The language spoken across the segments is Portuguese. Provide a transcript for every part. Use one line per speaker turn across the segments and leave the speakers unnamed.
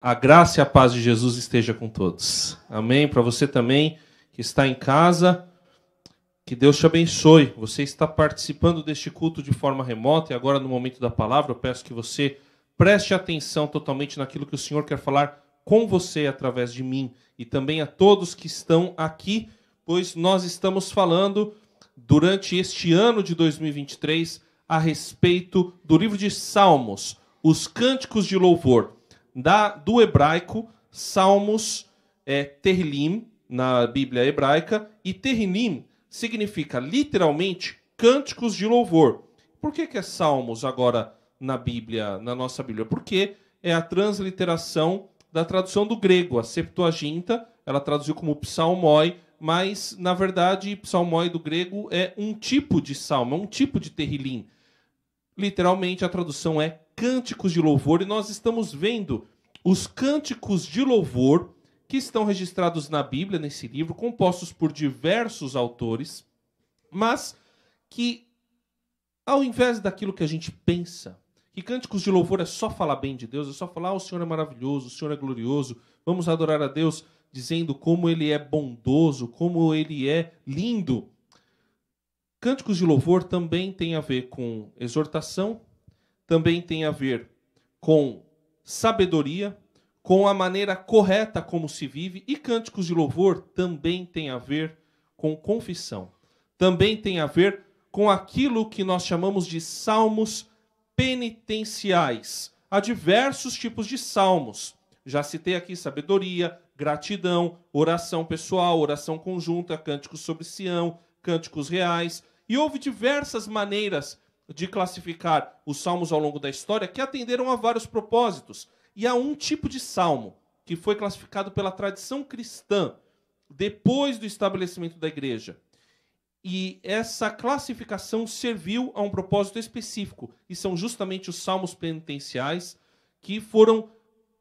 A graça e a paz de Jesus esteja com todos. Amém? Para você também que está em casa, que Deus te abençoe. Você está participando deste culto de forma remota e agora no momento da palavra eu peço que você preste atenção totalmente naquilo que o Senhor quer falar com você através de mim e também a todos que estão aqui, pois nós estamos falando durante este ano de 2023 a respeito do livro de Salmos, os cânticos de louvor. Do hebraico, Salmos é Tehillim, na Bíblia hebraica, e Tehillim significa literalmente cânticos de louvor. Por que é Salmos agora na Bíblia, na nossa Bíblia? Porque é a transliteração da tradução do grego, a Septuaginta, ela traduziu como psalmoi, mas na verdade psalmoi do grego é um tipo de salmo, é um tipo de Tehillim. Literalmente a tradução é cânticos de louvor, e nós estamos vendo os cânticos de louvor que estão registrados na Bíblia, nesse livro, compostos por diversos autores, mas que, ao invés daquilo que a gente pensa, que cânticos de louvor é só falar bem de Deus, é só falar, o Senhor é maravilhoso, o Senhor é glorioso, vamos adorar a Deus dizendo como Ele é bondoso, como Ele é lindo. Cânticos de louvor também tem a ver com exortação, também tem a ver com sabedoria, com a maneira correta como se vive, e cânticos de louvor também tem a ver com confissão. Também tem a ver com aquilo que nós chamamos de salmos penitenciais. Há diversos tipos de salmos. Já citei aqui sabedoria, gratidão, oração pessoal, oração conjunta, cânticos sobre Sião, cânticos reais. E houve diversas maneiras de classificar os salmos ao longo da história que atenderam a vários propósitos. E há um tipo de salmo que foi classificado pela tradição cristã depois do estabelecimento da igreja. E essa classificação serviu a um propósito específico. E são justamente os salmos penitenciais que foram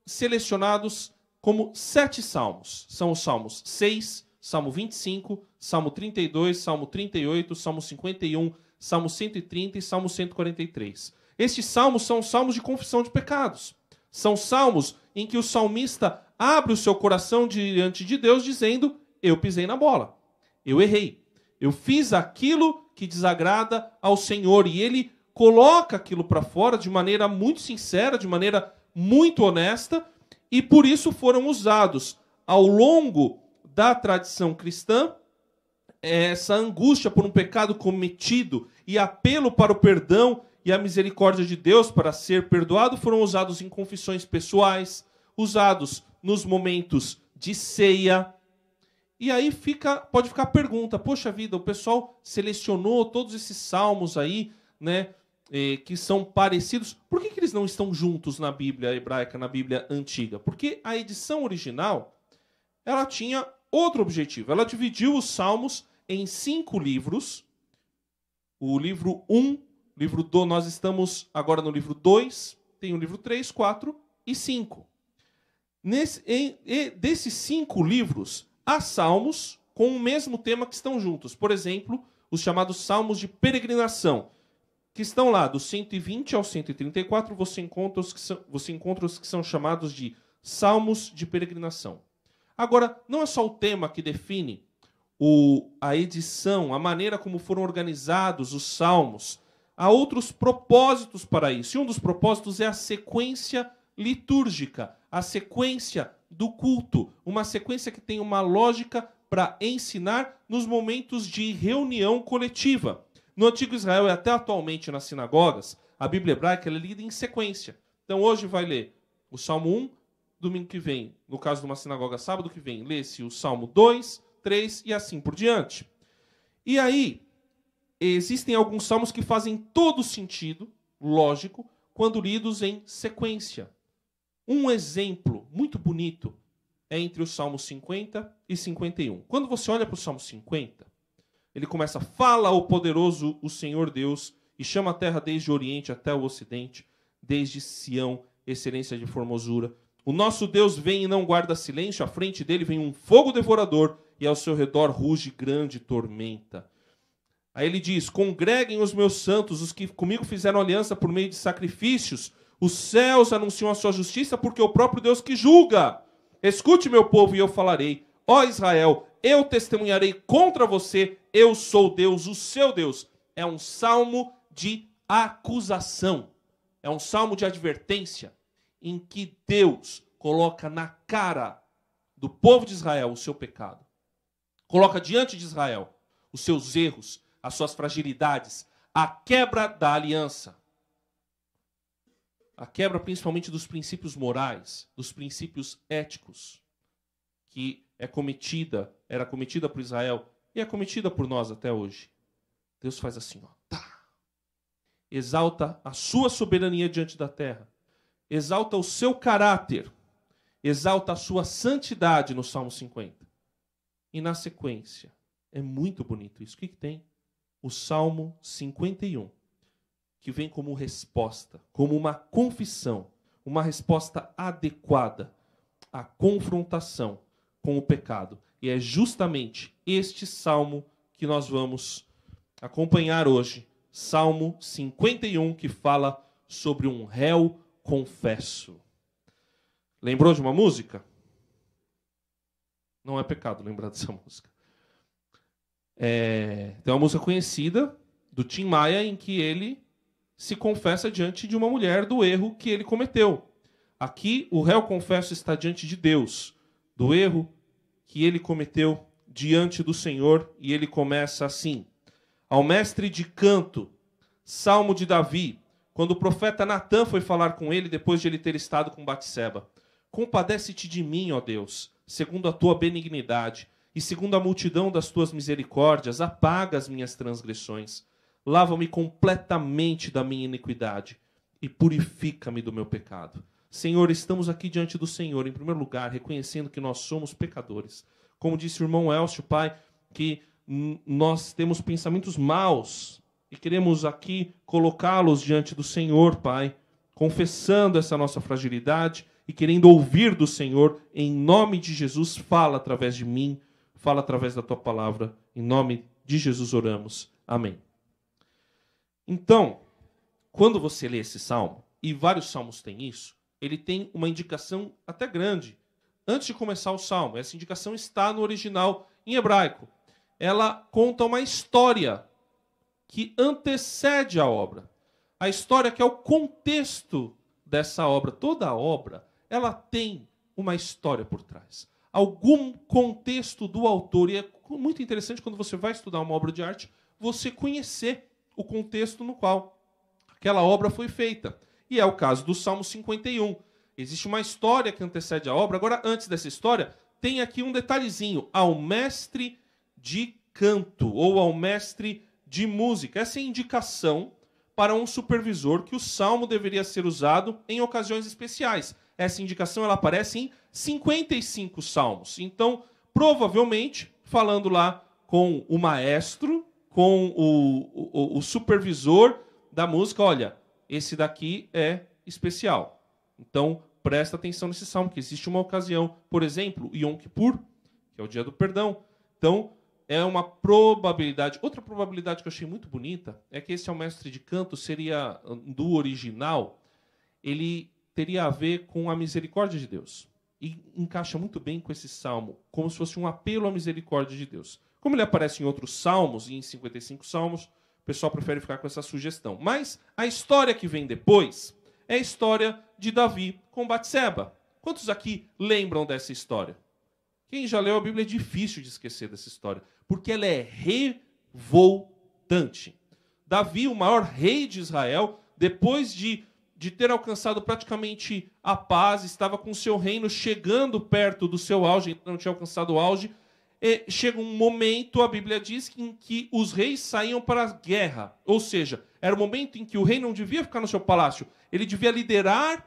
selecionados como 7 salmos. São os salmos 6, Salmo 25, Salmo 32, Salmo 38, Salmo 51, Salmo 130 e Salmo 143. Estes salmos são salmos de confissão de pecados. São salmos em que o salmista abre o seu coração diante de Deus dizendo, eu pisei na bola, eu errei, eu fiz aquilo que desagrada ao Senhor. E ele coloca aquilo para fora de maneira muito sincera, de maneira muito honesta, e por isso foram usados ao longo da tradição cristã essa angústia por um pecado cometido e apelo para o perdão e a misericórdia de Deus para ser perdoado foram usados em confissões pessoais, usados nos momentos de ceia. E aí pode ficar a pergunta, poxa vida, o pessoal selecionou todos esses salmos aí, né, que são parecidos. Por que eles não estão juntos na Bíblia hebraica, na Bíblia antiga? Porque a edição original ela tinha outro objetivo. Ela dividiu os salmos em 5 livros. O livro 1, livro 2, nós estamos agora no livro 2, tem o livro 3, 4 e 5. Desses 5 livros, há salmos com o mesmo tema que estão juntos. Por exemplo, os chamados salmos de peregrinação, que estão lá, do 120 ao 134, você encontra os que são chamados de salmos de peregrinação. Agora, não é só o tema que define a edição, a maneira como foram organizados os salmos. Há outros propósitos para isso. E um dos propósitos é a sequência litúrgica, a sequência do culto. Uma sequência que tem uma lógica para ensinar nos momentos de reunião coletiva. No Antigo Israel e até atualmente nas sinagogas, a Bíblia hebraica é lida em sequência. Então hoje vai ler o Salmo 1, domingo que vem, no caso de uma sinagoga, sábado que vem, lê-se o Salmo 2, 3 e assim por diante. E aí, existem alguns salmos que fazem todo sentido, lógico, quando lidos em sequência. Um exemplo muito bonito é entre os Salmos 50 e 51. Quando você olha para o Salmo 50, ele começa, fala ao poderoso o Senhor Deus, e chama a terra desde o oriente até o ocidente, desde Sião, excelência de formosura. O nosso Deus vem e não guarda silêncio, à frente dele vem um fogo devorador, e ao seu redor ruge grande tormenta. Aí ele diz, congreguem os meus santos, os que comigo fizeram aliança por meio de sacrifícios, Os céus anunciam a sua justiça, porque é o próprio Deus que julga. Escute, meu povo, e eu falarei. Ó Israel, eu testemunharei contra você. Eu sou Deus, o seu Deus. É um salmo de acusação. É um salmo de advertência, em que Deus coloca na cara do povo de Israel o seu pecado. Coloca diante de Israel os seus erros, as suas fragilidades, a quebra da aliança. A quebra principalmente dos princípios morais, dos princípios éticos, que era cometida por Israel e é cometida por nós até hoje. Deus faz assim, ó, tá. Exalta a sua soberania diante da terra, exalta o seu caráter, exalta a sua santidade no Salmo 50. E na sequência, é muito bonito isso. O que tem? O Salmo 51. Que vem como resposta, como uma confissão, uma resposta adequada à confrontação com o pecado. E é justamente este salmo que nós vamos acompanhar hoje, Salmo 51, que fala sobre um réu confesso. Lembrou de uma música? Não é pecado lembrar dessa música. Tem uma música conhecida do Tim Maia em que ele se confessa diante de uma mulher do erro que ele cometeu. Aqui, o réu confesso está diante de Deus, do erro que ele cometeu diante do Senhor, e ele começa assim. Ao mestre de canto, Salmo de Davi, quando o profeta Natã foi falar com ele depois de ele ter estado com Batseba. Compadece-te de mim, ó Deus, segundo a tua benignidade, e segundo a multidão das tuas misericórdias, apaga as minhas transgressões. Lava-me completamente da minha iniquidade e purifica-me do meu pecado. Senhor, estamos aqui diante do Senhor, em primeiro lugar, reconhecendo que nós somos pecadores. Como disse o irmão Elcio, Pai, que nós temos pensamentos maus e queremos aqui colocá-los diante do Senhor, Pai, confessando essa nossa fragilidade e querendo ouvir do Senhor. Em nome de Jesus, fala através de mim, fala através da tua palavra. Em nome de Jesus oramos. Amém. Então, quando você lê esse salmo, e vários salmos têm isso, ele tem uma indicação até grande. Antes de começar o salmo, essa indicação está no original em hebraico. Ela conta uma história que antecede a obra. A história que é o contexto dessa obra. Toda a obra, ela tem uma história por trás. Algum contexto do autor. E é muito interessante quando você vai estudar uma obra de arte, você conhecer o contexto no qual aquela obra foi feita. E é o caso do Salmo 51. Existe uma história que antecede a obra. Agora, antes dessa história, tem aqui um detalhezinho. Ao mestre de canto, ou ao mestre de música. Essa é a indicação para um supervisor que o salmo deveria ser usado em ocasiões especiais. Essa indicação ela aparece em 55 salmos. Então, provavelmente, falando lá com o maestro, com o supervisor da música, olha, esse daqui é especial. Então, presta atenção nesse salmo, que existe uma ocasião, por exemplo, Yom Kippur, que é o dia do perdão. Então, é uma probabilidade. Outra probabilidade que eu achei muito bonita é que esse é o mestre de canto, seria, do original, ele teria a ver com a misericórdia de Deus. E encaixa muito bem com esse salmo, como se fosse um apelo à misericórdia de Deus. Como ele aparece em outros salmos, e em 55 salmos, o pessoal prefere ficar com essa sugestão. Mas a história que vem depois é a história de Davi com Batseba. Quantos aqui lembram dessa história? Quem já leu a Bíblia é difícil de esquecer dessa história, porque ela é revoltante. Davi, o maior rei de Israel, depois de ter alcançado praticamente a paz, estava com o seu reino chegando perto do seu auge, não tinha alcançado o auge, chega um momento, a Bíblia diz, em que os reis saíam para a guerra. Ou seja, era o momento em que o rei não devia ficar no seu palácio, ele devia liderar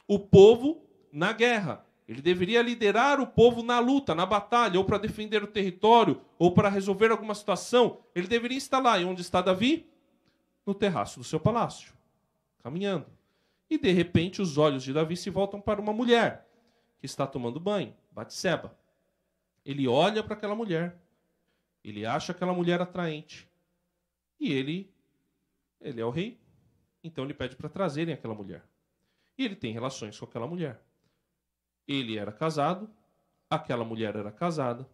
o povo na guerra. Ele deveria liderar o povo na luta, na batalha, ou para defender o território, ou para resolver alguma situação. Ele deveria estar lá. E onde está Davi? No terraço do seu palácio, caminhando. E, de repente, os olhos de Davi se voltam para uma mulher que está tomando banho, Batseba. Ele olha para aquela mulher, ele acha aquela mulher atraente, e ele é o rei, então ele pede para trazerem aquela mulher. E ele tem relações com aquela mulher. Ele era casado, aquela mulher era casada.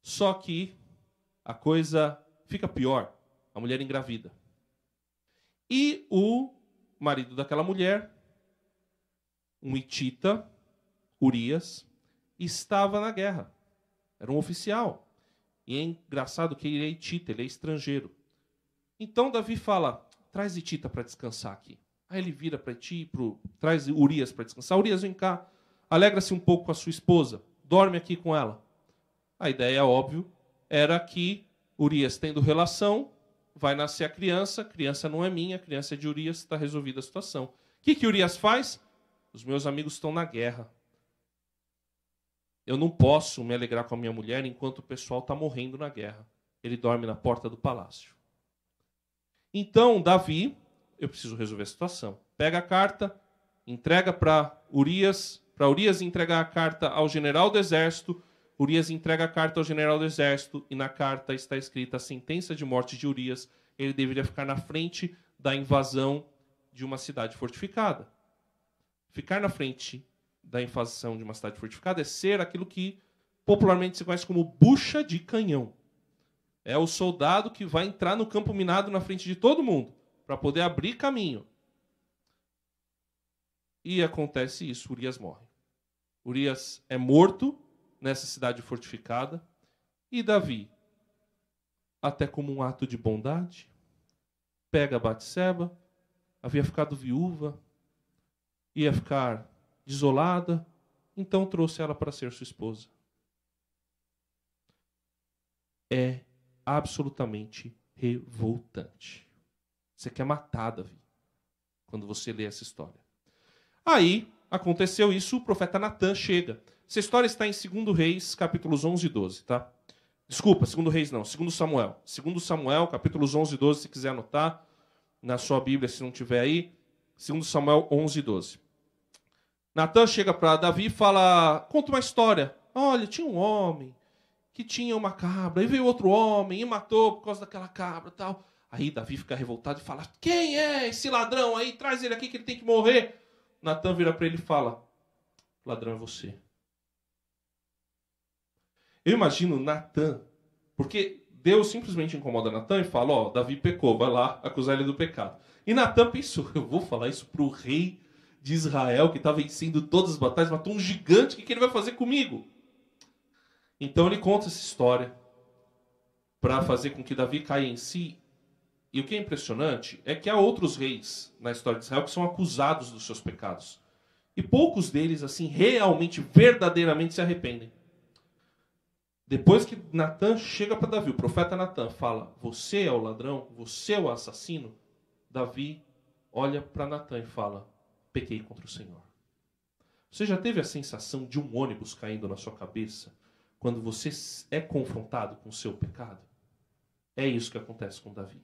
Só que a coisa fica pior. A mulher engravida. E o marido daquela mulher, um hitita, Urias, estava na guerra. Era um oficial. E é engraçado que ele é hitita, ele é estrangeiro. Então Davi fala, traz hitita para descansar aqui. Aí ele vira para ti, traz Urias para descansar. Urias, vem cá, alegra-se um pouco com a sua esposa, dorme aqui com ela. A ideia, óbvio, era que Urias, tendo relação, vai nascer a criança não é minha, a criança é de Urias, está resolvida a situação. O que Urias faz? Os meus amigos estão na guerra. Eu não posso me alegrar com a minha mulher enquanto o pessoal está morrendo na guerra. Ele dorme na porta do palácio. Então, Davi, eu preciso resolver a situação. Pega a carta, entrega para Urias entregar a carta ao general do exército. Urias entrega a carta ao general do exército e na carta está escrita a sentença de morte de Urias. Ele deveria ficar na frente da invasão de uma cidade fortificada. Ficar na frente da invasão de uma cidade fortificada é ser aquilo que popularmente se conhece como bucha de canhão. É o soldado que vai entrar no campo minado na frente de todo mundo para poder abrir caminho. E acontece isso, Urias morre. Urias é morto nessa cidade fortificada e Davi, até como um ato de bondade, pega Batseba, havia ficado viúva, ia ficar desolada, então trouxe ela para ser sua esposa. É absolutamente revoltante. Você quer matar Davi quando você lê essa história. Aí, aconteceu isso, o profeta Natã chega. Essa história está em 2 Reis, capítulos 11 e 12, tá? Desculpa, 2 Reis não, 2 Samuel. 2 Samuel, capítulos 11 e 12, se quiser anotar na sua Bíblia, se não tiver aí. 2 Samuel 11 e 12. Natã chega para Davi e fala, conta uma história. Olha, tinha um homem que tinha uma cabra, e veio outro homem e matou por causa daquela cabra e tal. Aí Davi fica revoltado e fala, quem é esse ladrão aí? Traz ele aqui que ele tem que morrer. Natã vira para ele e fala, ladrão é você. Eu imagino Natã, porque Deus simplesmente incomoda Natã e fala, ó, Davi pecou, vai lá acusar ele do pecado. E Natã pensou, eu vou falar isso para o rei de Israel, que está vencendo todas as batalhas, matou um gigante, o que ele vai fazer comigo? Então ele conta essa história para fazer com que Davi caia em si. E o que é impressionante é que há outros reis na história de Israel que são acusados dos seus pecados. E poucos deles, assim, realmente, verdadeiramente se arrependem. Depois que Natã chega para Davi, o profeta Natã fala, você é o ladrão, você é o assassino, Davi olha para Natã e fala, pequei contra o Senhor. Você já teve a sensação de um ônibus caindo na sua cabeça quando você é confrontado com o seu pecado? É isso que acontece com Davi.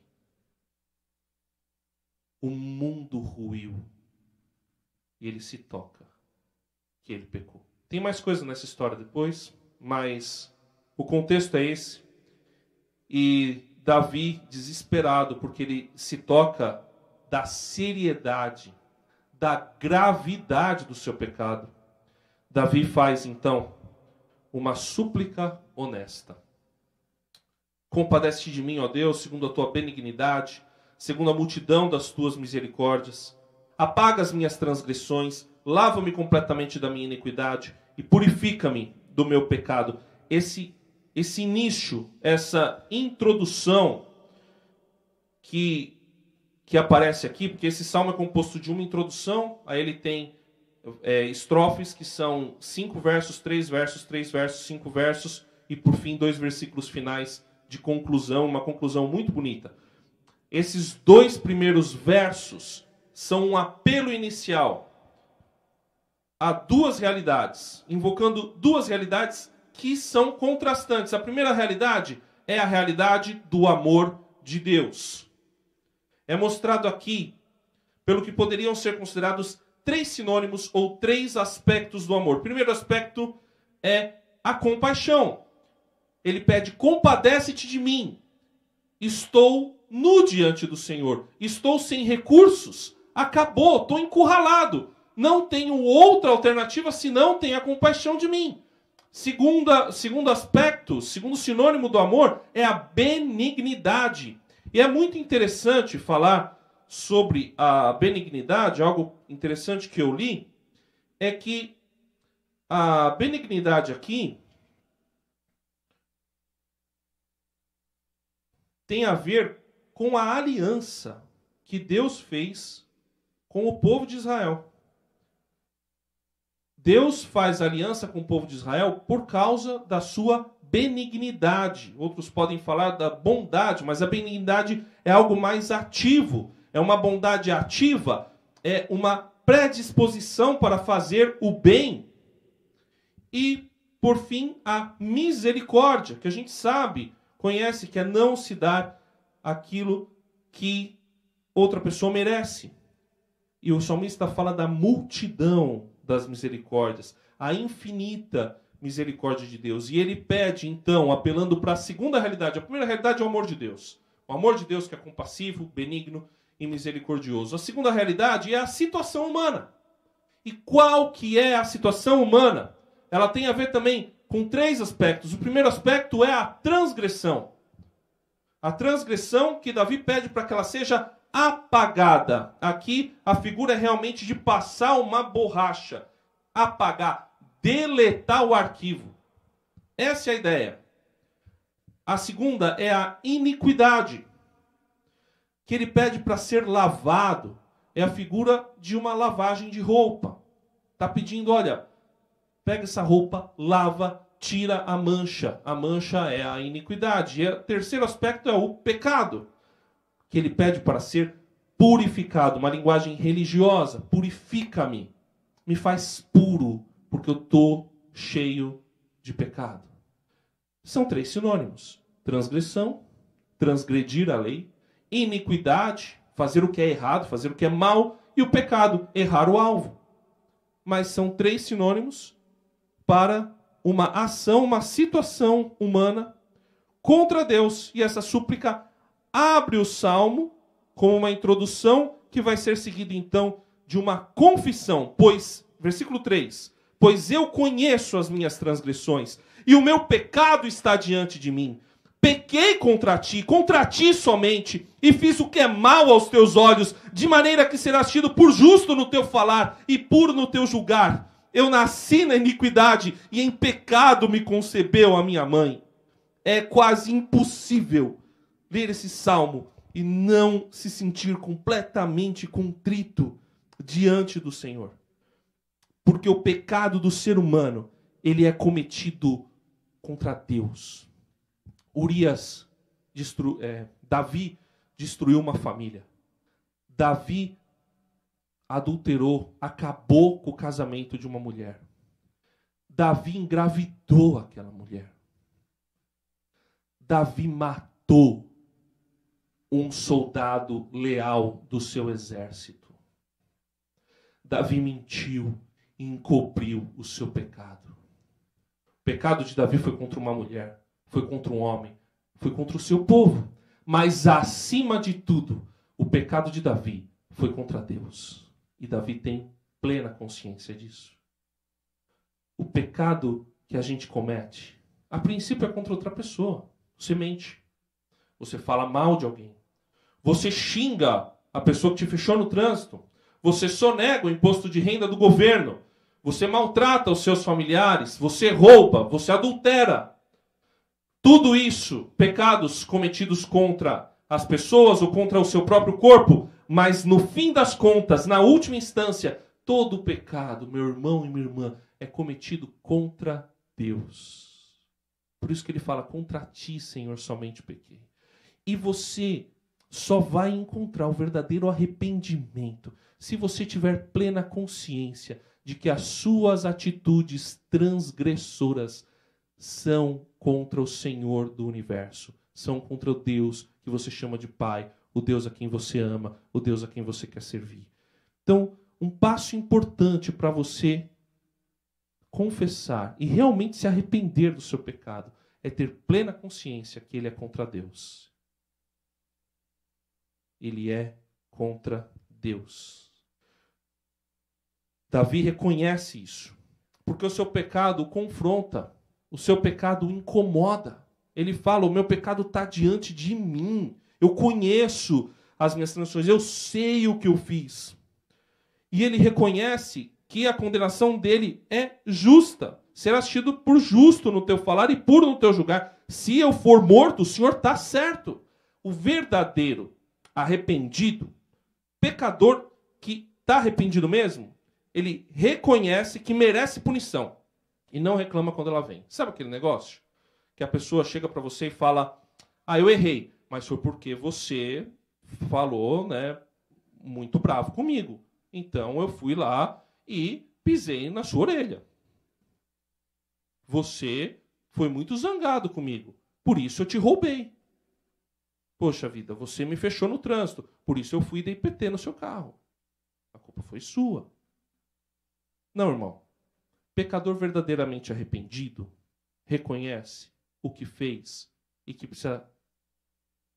O mundo ruiu e ele se toca que ele pecou. Tem mais coisa nessa história depois, mas o contexto é esse. E Davi, desesperado, porque ele se toca da seriedade, da gravidade do seu pecado, Davi faz, então, uma súplica honesta. Compadece-te de mim, ó Deus, segundo a tua benignidade, segundo a multidão das tuas misericórdias. Apaga as minhas transgressões, lava-me completamente da minha iniquidade e purifica-me do meu pecado. Esse início, essa introdução que aparece aqui, porque esse salmo é composto de uma introdução, aí ele tem estrofes que são 5 versos, 3 versos, 3 versos, 5 versos, e por fim 2 versículos finais de conclusão, uma conclusão muito bonita. Esses 2 primeiros versos são um apelo inicial a 2 realidades, invocando 2 realidades que são contrastantes. A primeira realidade é a realidade do amor de Deus. É mostrado aqui pelo que poderiam ser considerados 3 sinônimos ou 3 aspectos do amor. O primeiro aspecto é a compaixão. Ele pede, compadece-te de mim. Estou nu diante do Senhor. Estou sem recursos. Acabou, estou encurralado. Não tenho outra alternativa senão tenha compaixão de mim. Segundo aspecto, segundo sinônimo do amor, é a benignidade. E é muito interessante falar sobre a benignidade. Algo interessante que eu li é que a benignidade aqui tem a ver com a aliança que Deus fez com o povo de Israel. Deus faz aliança com o povo de Israel por causa da sua benignidade. Outros podem falar da bondade, mas a benignidade é algo mais ativo. É uma bondade ativa, é uma predisposição para fazer o bem. E, por fim, a misericórdia, que a gente sabe, conhece, que é não se dar aquilo que outra pessoa merece. E o salmista fala da multidão das misericórdias, a infinita misericórdia de Deus. E ele pede, então, apelando para a segunda realidade. A primeira realidade é o amor de Deus. O amor de Deus que é compassivo, benigno e misericordioso. A segunda realidade é a situação humana. E qual que é a situação humana? Ela tem a ver também com 3 aspectos. O primeiro aspecto é a transgressão. A transgressão que Davi pede para que ela seja apagada. Aqui a figura é realmente de passar uma borracha. Apagar. Deletar o arquivo. Essa é a ideia. A segunda é a iniquidade, que ele pede para ser lavado. É a figura de uma lavagem de roupa. Está pedindo, olha, pega essa roupa, lava, tira a mancha. A mancha é a iniquidade. E o terceiro aspecto é o pecado, que ele pede para ser purificado. Uma linguagem religiosa. Purifica-me. Me faz puro, porque eu estou cheio de pecado. São 3 sinônimos. Transgressão, transgredir a lei. Iniquidade, fazer o que é errado, fazer o que é mal. E o pecado, errar o alvo. Mas são 3 sinônimos para uma ação, uma situação humana contra Deus. E essa súplica abre o salmo como uma introdução que vai ser seguida então de uma confissão. Pois, versículo 3, pois eu conheço as minhas transgressões e o meu pecado está diante de mim. Pequei contra ti somente, e fiz o que é mal aos teus olhos, de maneira que serás tido por justo no teu falar e puro no teu julgar. Eu nasci na iniquidade e em pecado me concebeu a minha mãe. É quase impossível ler esse salmo e não se sentir completamente contrito diante do Senhor. Porque o pecado do ser humano, ele é cometido contra Deus. Davi destruiu uma família. Davi adulterou, acabou com o casamento de uma mulher. Davi engravidou aquela mulher. Davi matou um soldado leal do seu exército. Davi mentiu e encobriu o seu pecado. O pecado de Davi foi contra uma mulher, foi contra um homem, foi contra o seu povo. Mas, acima de tudo, o pecado de Davi foi contra Deus. E Davi tem plena consciência disso. O pecado que a gente comete, a princípio é contra outra pessoa. Você mente. Você fala mal de alguém. Você xinga a pessoa que te fechou no trânsito. Você sonega o imposto de renda do governo. Você maltrata os seus familiares. Você rouba. Você adultera. Tudo isso, pecados cometidos contra as pessoas ou contra o seu próprio corpo. Mas no fim das contas, na última instância, todo pecado, meu irmão e minha irmã, é cometido contra Deus. Por isso que ele fala, contra ti, Senhor, somente pequei. E você só vai encontrar o verdadeiro arrependimento se você tiver plena consciência de que as suas atitudes transgressoras são contra o Senhor do universo, são contra o Deus que você chama de Pai, o Deus a quem você ama, o Deus a quem você quer servir. Então, um passo importante para você confessar e realmente se arrepender do seu pecado é ter plena consciência que ele é contra Deus. Ele é contra Deus. Davi reconhece isso. Porque o seu pecado o confronta. O seu pecado o incomoda. Ele fala, o meu pecado está diante de mim. Eu conheço as minhas transgressões. Eu sei o que eu fiz. E ele reconhece que a condenação dele é justa. Serás tido por justo no teu falar e puro no teu julgar. Se eu for morto, o Senhor está certo. O verdadeiro arrependido, pecador que está arrependido mesmo, ele reconhece que merece punição e não reclama quando ela vem. Sabe aquele negócio? Que a pessoa chega para você e fala, eu errei, mas foi porque você falou, né, muito bravo comigo. Então eu fui lá e pisei na sua orelha. Você foi muito zangado comigo, por isso eu te roubei. Poxa vida, você me fechou no trânsito, por isso eu fui e dei PT no seu carro. A culpa foi sua. Não, irmão. Pecador verdadeiramente arrependido reconhece o que fez e que precisa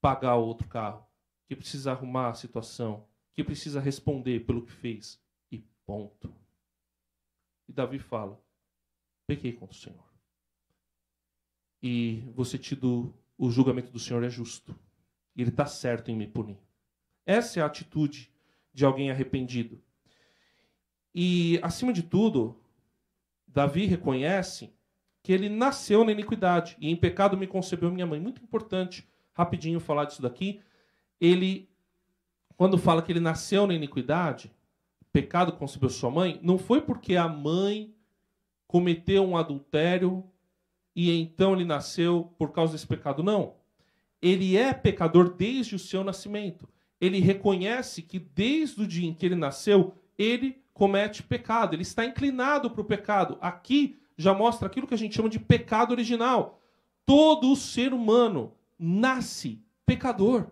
pagar o outro carro, que precisa arrumar a situação, que precisa responder pelo que fez. E ponto. E Davi fala, pequei contra o Senhor. E você tido o julgamento do Senhor é justo. E Ele está certo em me punir. Essa é a atitude de alguém arrependido. E, acima de tudo, Davi reconhece que ele nasceu na iniquidade. E em pecado me concebeu minha mãe. Muito importante, rapidinho, falar disso daqui. Ele, quando fala que ele nasceu na iniquidade, pecado concebeu sua mãe, não foi porque a mãe cometeu um adultério e então ele nasceu por causa desse pecado. Não. Ele é pecador desde o seu nascimento. Ele reconhece que desde o dia em que ele nasceu, ele comete pecado. Ele está inclinado para o pecado. Aqui já mostra aquilo que a gente chama de pecado original. Todo ser humano nasce pecador.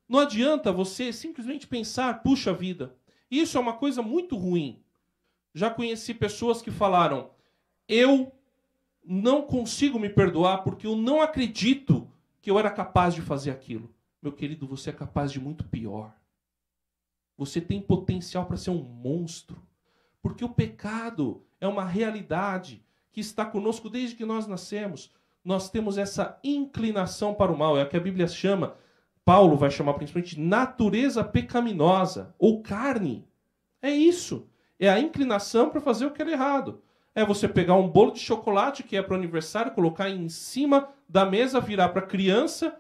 Não adianta você simplesmente pensar, puxa vida, isso é uma coisa muito ruim. Já conheci pessoas que falaram, eu não consigo me perdoar porque eu não acredito que eu era capaz de fazer aquilo. Meu querido, você é capaz de muito pior. Você tem potencial para ser um monstro. Porque o pecado é uma realidade que está conosco desde que nós nascemos. Nós temos essa inclinação para o mal. É o que a Bíblia chama, Paulo vai chamar principalmente de natureza pecaminosa ou carne. É isso. É a inclinação para fazer o que é errado. É você pegar um bolo de chocolate que é para o aniversário, colocar em cima da mesa, virar para a criança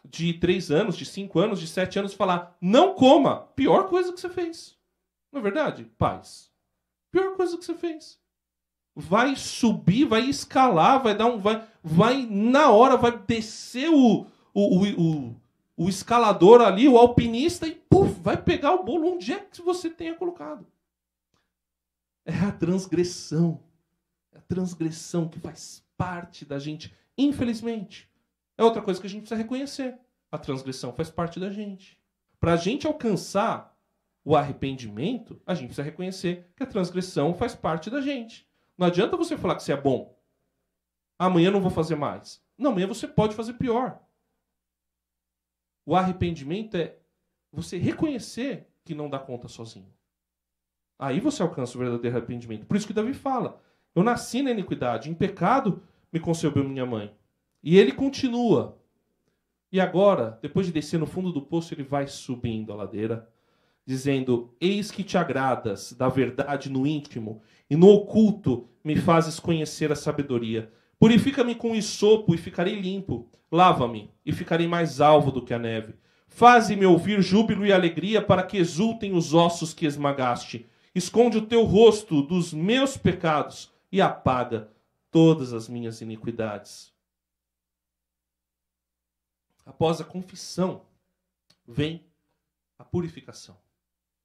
de 3 anos, de 5 anos, de 7 anos e falar, não coma. Pior coisa que você fez. Não é verdade, pais? Pior coisa que você fez. Vai subir, vai escalar, vai dar um... Vai na hora, vai descer o escalador ali, o alpinista, e puf, vai pegar o bolo onde é que você tenha colocado. É a transgressão. É a transgressão que faz parte da gente, infelizmente. É outra coisa que a gente precisa reconhecer. A transgressão faz parte da gente. Para a gente alcançar o arrependimento, a gente precisa reconhecer que a transgressão faz parte da gente. Não adianta você falar que você é bom. Amanhã eu não vou fazer mais. Não, amanhã você pode fazer pior. O arrependimento é você reconhecer que não dá conta sozinho. Aí você alcança o verdadeiro arrependimento. Por isso que Davi fala, eu nasci na iniquidade, em pecado me concebeu minha mãe. E ele continua. E agora, depois de descer no fundo do poço, ele vai subindo a ladeira, dizendo, eis que te agradas da verdade no íntimo, e no oculto me fazes conhecer a sabedoria. Purifica-me com hisopo e ficarei limpo. Lava-me e ficarei mais alvo do que a neve. Faze-me ouvir júbilo e alegria para que exultem os ossos que esmagaste. Esconde o teu rosto dos meus pecados e apaga todas as minhas iniquidades. Após a confissão, vem a purificação.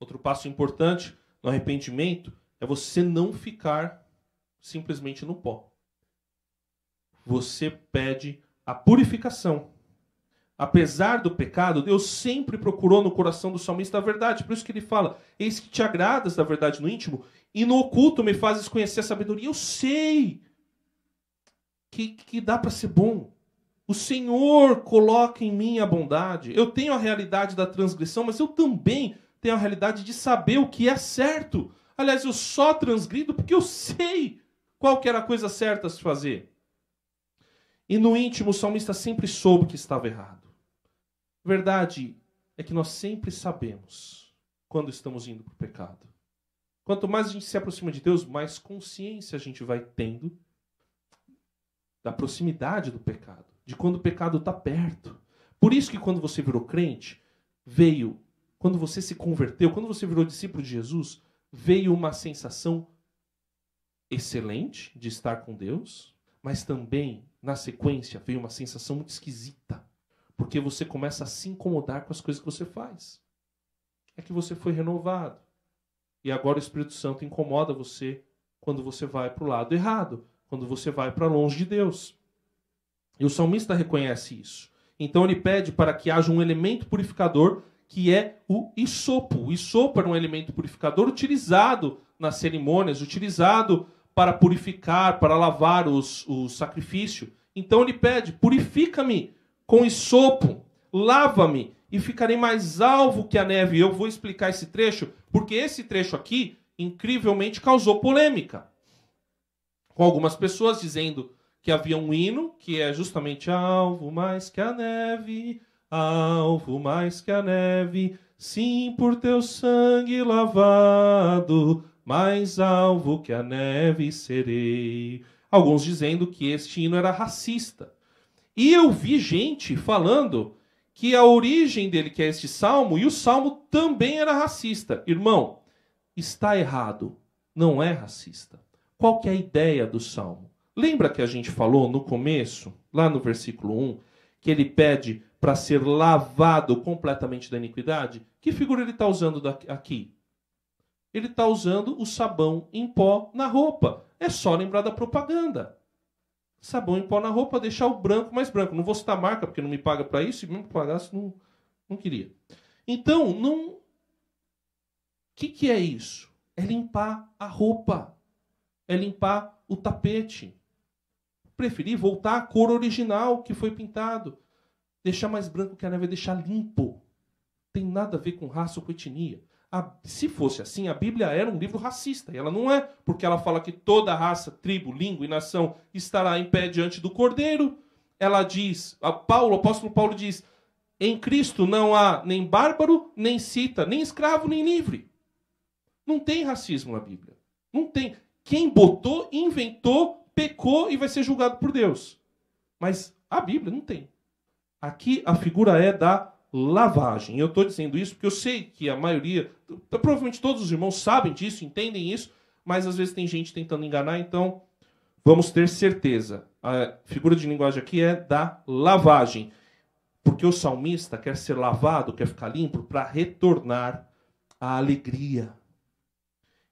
Outro passo importante no arrependimento é você não ficar simplesmente no pó. Você pede a purificação. Apesar do pecado, Deus sempre procurou no coração do salmista a verdade. Por isso que ele fala, eis que te agradas da verdade no íntimo, e no oculto me fazes conhecer a sabedoria. Eu sei que dá para ser bom. O Senhor coloca em mim a bondade. Eu tenho a realidade da transgressão, mas eu também tenho a realidade de saber o que é certo. Aliás, eu só transgrido porque eu sei qual que era a coisa certa a se fazer. E no íntimo, o salmista sempre soube que estava errado. Verdade é que nós sempre sabemos quando estamos indo para o pecado. Quanto mais a gente se aproxima de Deus, mais consciência a gente vai tendo da proximidade do pecado, de quando o pecado está perto. Por isso que quando você virou crente, quando você se converteu, quando você virou discípulo de Jesus, veio uma sensação excelente de estar com Deus, mas também, na sequência, veio uma sensação muito esquisita, porque você começa a se incomodar com as coisas que você faz. É que você foi renovado. E agora o Espírito Santo incomoda você quando você vai para o lado errado, quando você vai para longe de Deus. E o salmista reconhece isso. Então ele pede para que haja um elemento purificador, que é o hisopo. O hisopo era um elemento purificador utilizado nas cerimônias, utilizado para purificar, para lavar o sacrifício. Então ele pede: purifica-me com hisopo, lava-me e ficarei mais alvo que a neve. Eu vou explicar esse trecho, porque esse trecho aqui, incrivelmente, causou polêmica. Com algumas pessoas dizendo que havia um hino, que é justamente alvo mais que a neve, alvo mais que a neve, sim, por teu sangue lavado, mais alvo que a neve serei. Alguns dizendo que este hino era racista. E eu vi gente falando que a origem dele, que é este salmo, e o salmo também era racista. Irmão, está errado. Não é racista. Qual que é a ideia do salmo? Lembra que a gente falou no começo, lá no versículo 1, que ele pede para ser lavado completamente da iniquidade? Que figura ele está usando aqui? Ele está usando o sabão em pó na roupa. É só lembrar da propaganda. Sabão em pó na roupa, deixar o branco mais branco. Não vou citar marca, porque não me paga para isso, e mesmo que pagasse, não queria. Então, o que é isso? É limpar a roupa. É limpar o tapete. Preferi voltar à cor original que foi pintado. Deixar mais branco que a neve, deixar limpo. Tem nada a ver com raça ou com etnia. Se fosse assim, a Bíblia era um livro racista. E ela não é, porque ela fala que toda raça, tribo, língua e nação estará em pé diante do Cordeiro. Ela diz, o apóstolo Paulo diz, em Cristo não há nem bárbaro, nem cita, nem escravo, nem livre. Não tem racismo na Bíblia. Não tem. Quem botou, inventou, pecou e vai ser julgado por Deus. Mas a Bíblia não tem. Aqui a figura é da lavagem. Eu estou dizendo isso porque eu sei que a maioria, provavelmente todos os irmãos sabem disso, entendem isso, mas às vezes tem gente tentando enganar, então vamos ter certeza. A figura de linguagem aqui é da lavagem. Porque o salmista quer ser lavado, quer ficar limpo para retornar à alegria.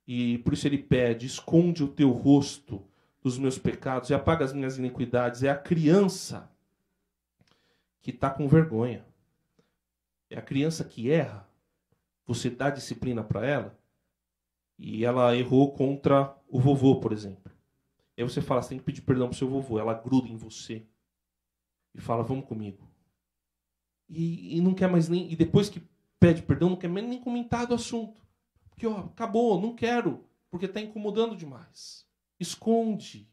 E por isso ele pede: esconde o teu rosto dos meus pecados e apaga as minhas iniquidades. É a criança que está com vergonha. É a criança que erra. Você dá disciplina para ela e ela errou contra o vovô, por exemplo. Aí você fala: você tem que pedir perdão para o seu vovô. Ela gruda em você e fala: vamos comigo. E não quer mais nem... E depois que pede perdão, não quer nem comentar do assunto. Porque, acabou, não quero, porque está incomodando demais. Esconde.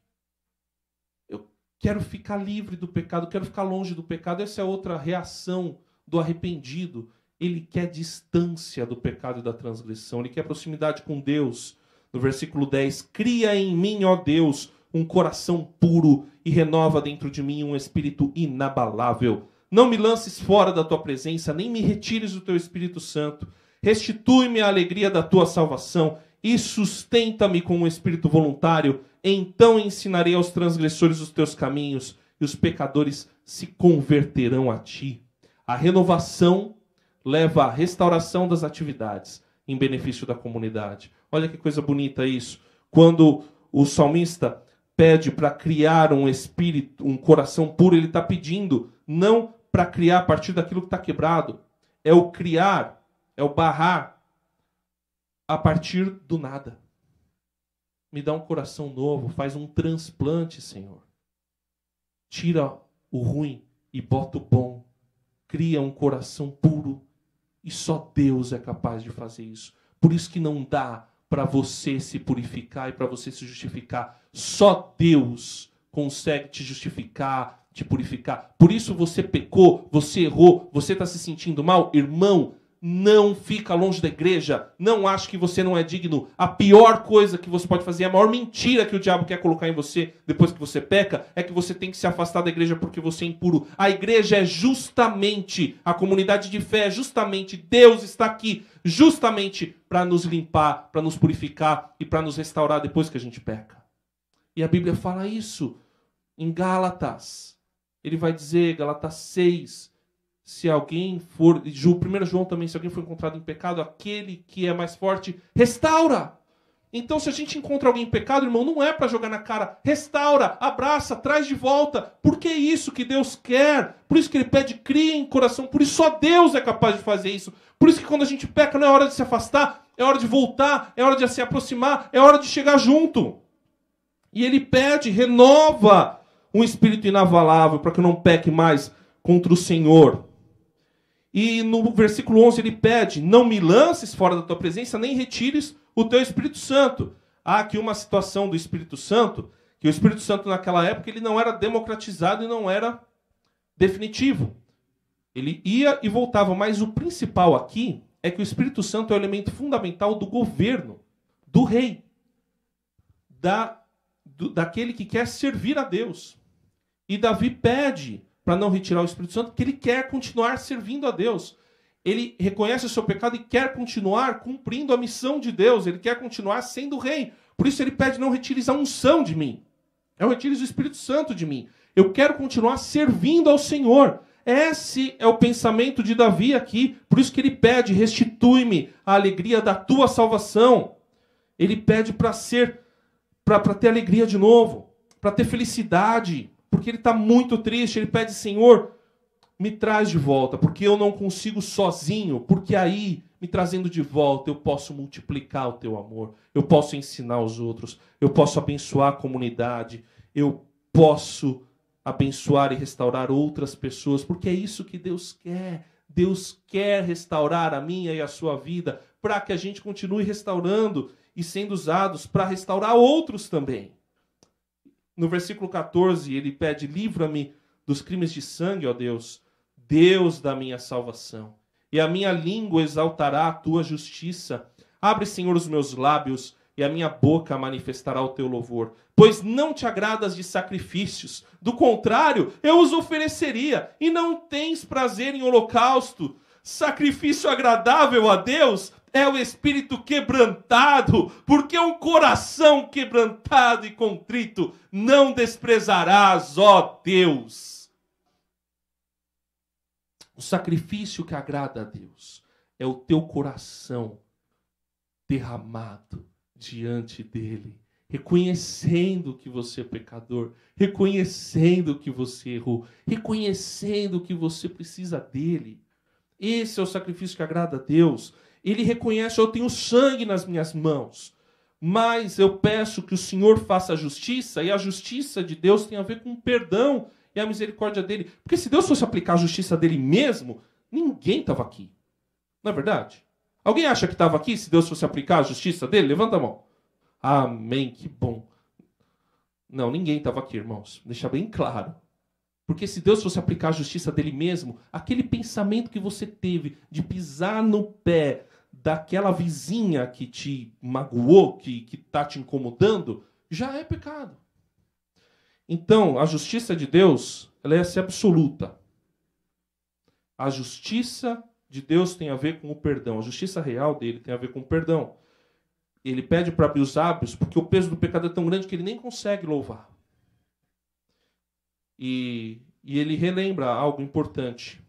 Eu quero ficar livre do pecado, quero ficar longe do pecado. Essa é outra reação do arrependido. Ele quer distância do pecado e da transgressão. Ele quer proximidade com Deus. No versículo 10, cria em mim, ó Deus, um coração puro e renova dentro de mim um espírito inabalável. Não me lances fora da tua presença, nem me retires o teu Espírito Santo. Restitui-me a alegria da tua salvação e sustenta-me com um espírito voluntário. Então ensinarei aos transgressores os teus caminhos e os pecadores se converterão a ti. A renovação leva à restauração das atividades em benefício da comunidade. Olha que coisa bonita isso. Quando o salmista pede para criar um espírito, um coração puro, ele está pedindo não para criar a partir daquilo que está quebrado. É o criar, é o barrar a partir do nada. Me dá um coração novo, faz um transplante, Senhor. Tira o ruim e bota o bom. Cria um coração puro. E só Deus é capaz de fazer isso. Por isso que não dá para você se purificar e para você se justificar. Só Deus consegue te justificar, te purificar. Por isso você pecou, você errou, você está se sentindo mal. Irmão, não fica longe da igreja. Não ache que você não é digno. A pior coisa que você pode fazer, a maior mentira que o diabo quer colocar em você depois que você peca, é que você tem que se afastar da igreja porque você é impuro. A igreja é justamente, a comunidade de fé é justamente, Deus está aqui justamente para nos limpar, para nos purificar e para nos restaurar depois que a gente peca. E a Bíblia fala isso em Gálatas. Ele vai dizer, Gálatas 6, se alguém for, 1 João também, se alguém for encontrado em pecado, aquele que é mais forte, restaura. Então, se a gente encontra alguém em pecado, irmão, não é para jogar na cara. Restaura, abraça, traz de volta. Porque é isso que Deus quer. Por isso que Ele pede, cria em coração. Por isso só Deus é capaz de fazer isso. Por isso que quando a gente peca, não é hora de se afastar, é hora de voltar, é hora de se aproximar, é hora de chegar junto. E Ele pede, renova um espírito inabalável para que eu não peque mais contra o Senhor. E no versículo 11 ele pede, não me lances fora da tua presença, nem retires o teu Espírito Santo. Há aqui uma situação do Espírito Santo, que o Espírito Santo naquela época ele não era democratizado e não era definitivo. Ele ia e voltava, mas o principal aqui é que o Espírito Santo é o elemento fundamental do governo, do rei, daquele que quer servir a Deus. E Davi pede para não retirar o Espírito Santo, porque ele quer continuar servindo a Deus. Ele reconhece o seu pecado e quer continuar cumprindo a missão de Deus. Ele quer continuar sendo rei. Por isso ele pede, não retires a unção de mim. Não retires o Espírito Santo de mim. Eu quero continuar servindo ao Senhor. Esse é o pensamento de Davi aqui. Por isso que ele pede, restitui-me a alegria da tua salvação. Ele pede para ter alegria de novo, para ter felicidade, porque ele está muito triste. Ele pede, Senhor, me traz de volta, porque eu não consigo sozinho, porque aí, me trazendo de volta, eu posso multiplicar o teu amor, eu posso ensinar os outros, eu posso abençoar a comunidade, eu posso abençoar e restaurar outras pessoas, porque é isso que Deus quer. Deus quer restaurar a minha e a sua vida, para que a gente continue restaurando e sendo usados para restaurar outros também. No versículo 14, ele pede, livra-me dos crimes de sangue, ó Deus, Deus da minha salvação. E a minha língua exaltará a tua justiça. Abre, Senhor, os meus lábios, e a minha boca manifestará o teu louvor. Pois não te agradas de sacrifícios, do contrário, eu os ofereceria, e não tens prazer em holocausto. Sacrifício agradável a Deus é o espírito quebrantado, porque um coração quebrantado e contrito não desprezarás, ó Deus. O sacrifício que agrada a Deus é o teu coração derramado diante dele, reconhecendo que você é pecador, reconhecendo que você errou, reconhecendo que você precisa dele. Esse é o sacrifício que agrada a Deus. Ele reconhece, eu tenho sangue nas minhas mãos, mas eu peço que o Senhor faça a justiça, e a justiça de Deus tem a ver com o perdão e a misericórdia dele. Porque se Deus fosse aplicar a justiça dele mesmo, ninguém estava aqui. Não é verdade? Alguém acha que estava aqui se Deus fosse aplicar a justiça dele? Levanta a mão. Amém, que bom. Não, ninguém estava aqui, irmãos. Deixa bem claro. Porque se Deus fosse aplicar a justiça dele mesmo, aquele pensamento que você teve de pisar no pé daquela vizinha que te magoou, que está te incomodando, já é pecado. Então, a justiça de Deus, ela é ser absoluta. A justiça de Deus tem a ver com o perdão. A justiça real dele tem a ver com o perdão. Ele pede para abrir os lábios, porque o peso do pecado é tão grande que ele nem consegue louvar. E ele relembra algo importante.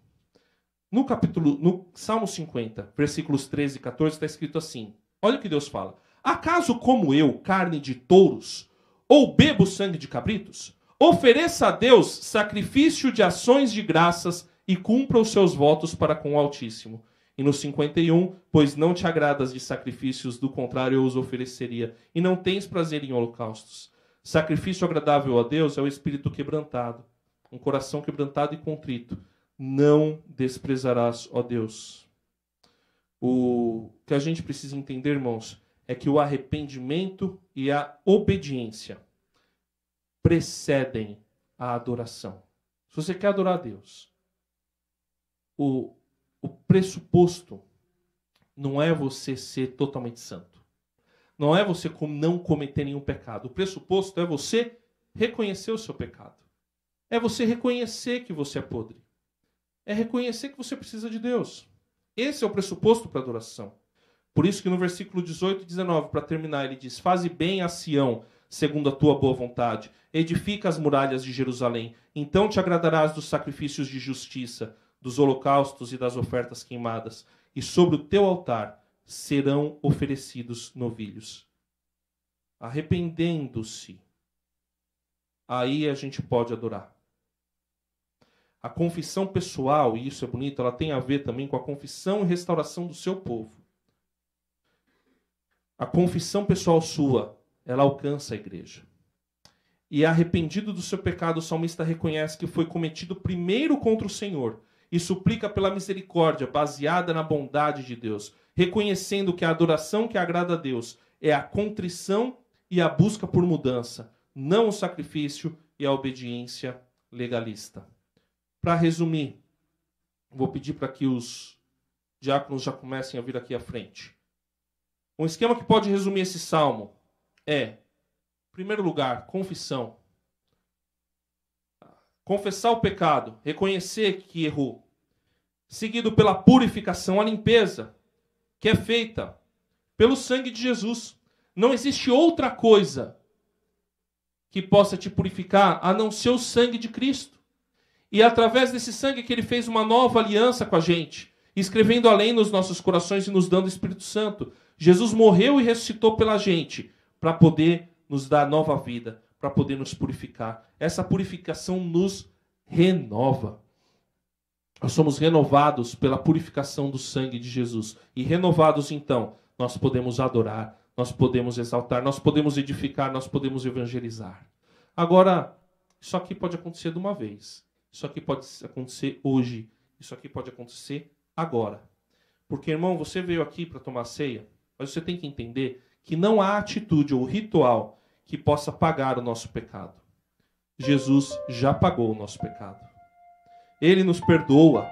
No Salmo 50, versículos 13 e 14, está escrito assim. Olha o que Deus fala. Acaso como eu, carne de touros, ou bebo sangue de cabritos? Ofereça a Deus sacrifício de ações de graças e cumpra os seus votos para com o Altíssimo. E no 51, pois não te agradas de sacrifícios, do contrário eu os ofereceria. E não tens prazer em holocaustos. Sacrifício agradável a Deus é o espírito quebrantado, um coração quebrantado e contrito. Não desprezarás, ó Deus. O que a gente precisa entender, irmãos, é que o arrependimento e a obediência precedem a adoração. Se você quer adorar a Deus, o pressuposto não é você ser totalmente santo. Não é você não cometer nenhum pecado. O pressuposto é você reconhecer o seu pecado. É você reconhecer que você é podre. É reconhecer que você precisa de Deus. Esse é o pressuposto para a adoração. Por isso que no versículo 18 e 19, para terminar, ele diz: faze bem a Sião, segundo a tua boa vontade. Edifica as muralhas de Jerusalém. Então te agradarás dos sacrifícios de justiça, dos holocaustos e das ofertas queimadas. E sobre o teu altar serão oferecidos novilhos. Arrependendo-se, aí a gente pode adorar. A confissão pessoal, e isso é bonito, ela tem a ver também com a confissão e restauração do seu povo. A confissão pessoal sua, ela alcança a igreja. E arrependido do seu pecado, o salmista reconhece que foi cometido primeiro contra o Senhor e suplica pela misericórdia baseada na bondade de Deus, reconhecendo que a adoração que agrada a Deus é a contrição e a busca por mudança, não o sacrifício e a obediência legalista. Para resumir, vou pedir para que os diáconos já comecem a vir aqui à frente. Um esquema que pode resumir esse salmo é, em primeiro lugar, confissão. Confessar o pecado, reconhecer que errou. Seguido pela purificação, a limpeza, que é feita pelo sangue de Jesus. Não existe outra coisa que possa te purificar a não ser o sangue de Cristo. E é através desse sangue que ele fez uma nova aliança com a gente, escrevendo a lei nos nossos corações e nos dando o Espírito Santo. Jesus morreu e ressuscitou pela gente para poder nos dar nova vida, para poder nos purificar. Essa purificação nos renova. Nós somos renovados pela purificação do sangue de Jesus. E renovados, então, nós podemos adorar, nós podemos exaltar, nós podemos edificar, nós podemos evangelizar. Agora, isso aqui pode acontecer de uma vez. Isso aqui pode acontecer hoje. Isso aqui pode acontecer agora. Porque, irmão, você veio aqui para tomar ceia, mas você tem que entender que não há atitude ou ritual que possa pagar o nosso pecado. Jesus já pagou o nosso pecado. Ele nos perdoa.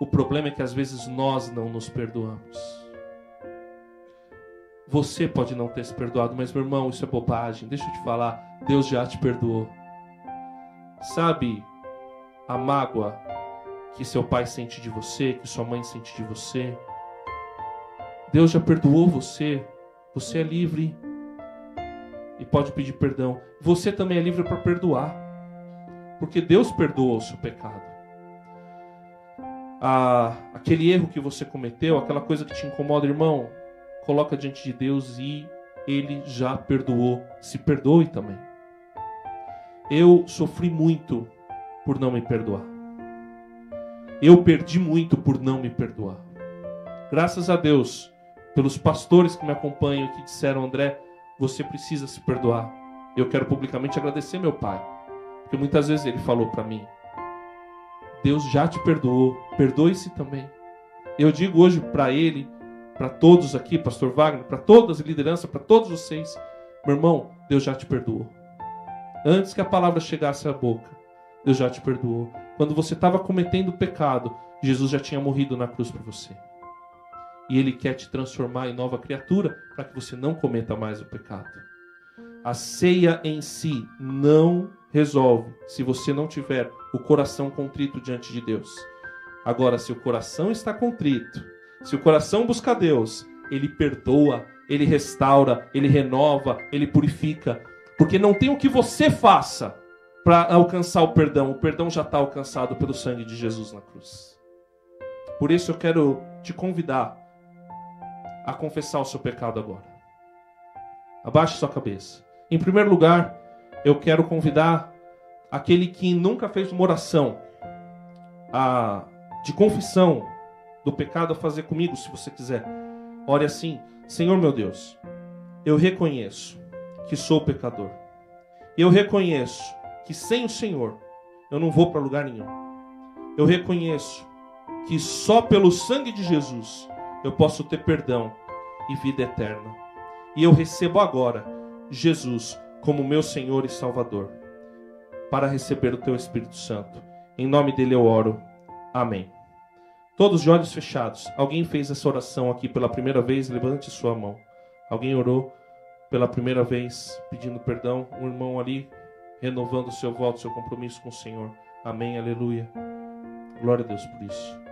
O problema é que às vezes nós não nos perdoamos. Você pode não ter se perdoado, mas, meu irmão, isso é bobagem. Deixa eu te falar, Deus já te perdoou. Sabe a mágoa que seu pai sente de você, que sua mãe sente de você? Deus já perdoou você. Você é livre e pode pedir perdão. Você também é livre para perdoar, porque Deus perdoa o seu pecado. Aquele erro que você cometeu, aquela coisa que te incomoda, irmão, coloca diante de Deus e Ele já perdoou. Se perdoe também. Eu sofri muito por não me perdoar. Eu perdi muito por não me perdoar. Graças a Deus, pelos pastores que me acompanham e que disseram: André, você precisa se perdoar. Eu quero publicamente agradecer meu pai, porque muitas vezes ele falou para mim: Deus já te perdoou, perdoe-se também. Eu digo hoje para ele, para todos aqui, pastor Wagner, para todas as lideranças, para todos vocês: meu irmão, Deus já te perdoou. Antes que a palavra chegasse à boca, Deus já te perdoou. Quando você estava cometendo pecado, Jesus já tinha morrido na cruz por você. E Ele quer te transformar em nova criatura para que você não cometa mais o pecado. A ceia em si não resolve se você não tiver o coração contrito diante de Deus. Agora, se o coração está contrito, se o coração busca Deus, Ele perdoa, Ele restaura, Ele renova, Ele purifica. Porque não tem o que você faça para alcançar o perdão já está alcançado pelo sangue de Jesus na cruz. Por isso eu quero te convidar a confessar o seu pecado agora. Abaixe sua cabeça. Em primeiro lugar, eu quero convidar aquele que nunca fez uma oração de confissão do pecado a fazer comigo, se você quiser. Ore assim: Senhor meu Deus, eu reconheço que sou pecador. Eu reconheço que sem o Senhor eu não vou para lugar nenhum. Eu reconheço que só pelo sangue de Jesus eu posso ter perdão. e vida eterna. E eu recebo agora Jesus como meu Senhor e Salvador, para receber o teu Espírito Santo. Em nome dele eu oro. Amém. Todos de olhos fechados. Alguém fez essa oração aqui pela primeira vez? Levante sua mão. Alguém orou pela primeira vez, pedindo perdão? Um irmão ali, renovando o seu voto, seu compromisso com o Senhor. Amém, aleluia. Glória a Deus por isso.